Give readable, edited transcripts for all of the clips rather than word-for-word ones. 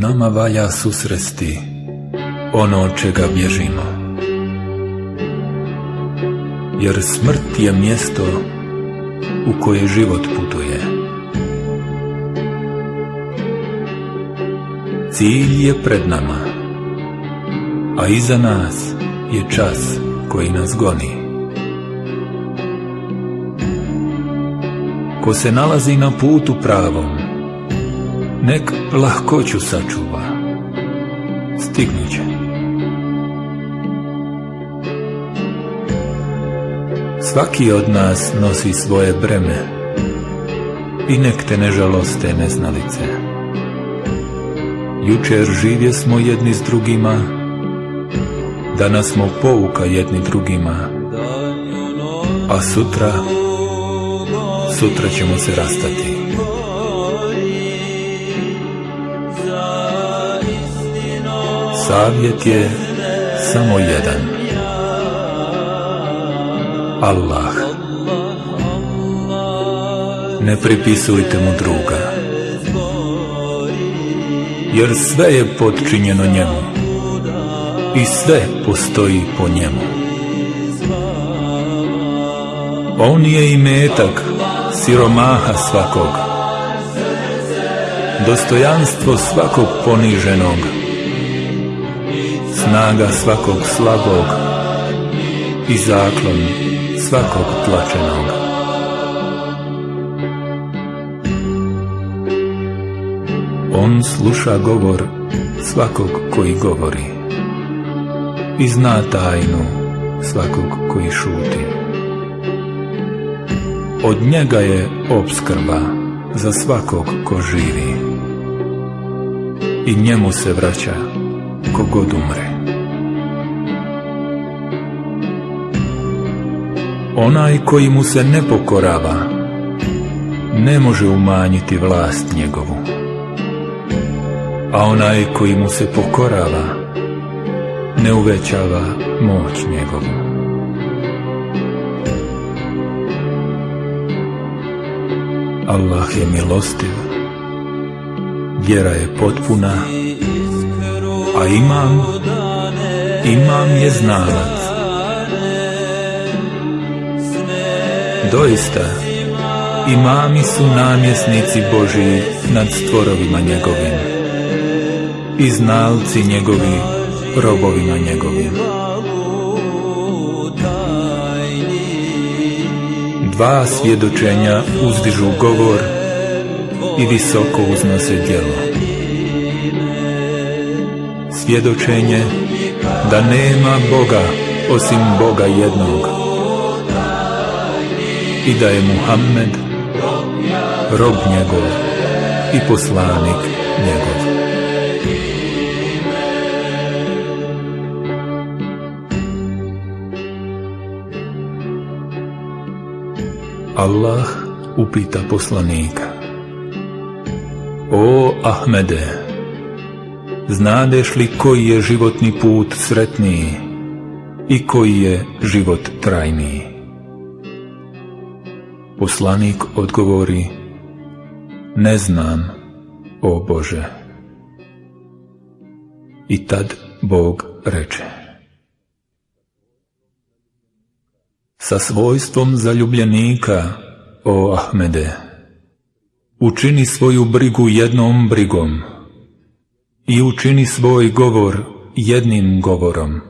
Nama valja susresti ono od čega bježimo, jer smrt je mjesto u koje život putuje. Cilj je pred nama, a iza nas je čas koji nas goni. Ko se nalazi na putu pravom, nek lahkoću sačuva, stignut će. Svaki od nas nosi svoje breme i nek te ne žaloste neznalice. Jučer živje smo jedni s drugima, danas smo pouka jedni drugima, a sutra ćemo se rastati. Savjet je samo jedan: Allah. Ne pripisujte mu druga, jer sve je potčinjeno njemu i sve postoji po njemu. On je imetak siromaha svakog, dostojanstvo svakog poniženog, snaga svakog slabog i zaklon svakog tlačenog. On sluša govor svakog koji govori i zna tajnu svakog koji šuti. Od njega je opskrba za svakog ko živi i njemu se vraća ko god umre. Onaj koji mu se ne pokorava ne može umanjiti vlast njegovu, a onaj koji mu se pokorava ne uvećava moć njegovu. Allah je milostiv, vjera je potpuna, a imam je znalac. Doista, imami su namjesnici Božiji nad stvorovima njegovim i znalci njegovi robovima njegovim. Dva svjedočenja uzdižu govor i visoko uznose djelo. Svjedočenje da nema Boga osim Boga jednog i da je Muhammed rob njegov i poslanik njegov. Allah upita poslanika: O Ahmede, znadeš li koji je životni put sretniji i koji je život trajniji? Poslanik odgovori: Ne znam, o Bože. I tad Bog reče: Sa svojstvom zaljubljenika, o Ahmede, učini svoju brigu jednom brigom i učini svoj govor jednim govorom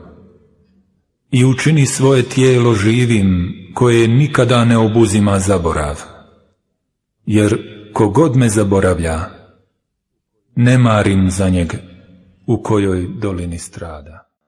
i učini svoje tijelo živim koje nikada ne obuzima zaborav, jer kogod me zaboravlja, ne marim za njeg u kojoj dolini strada.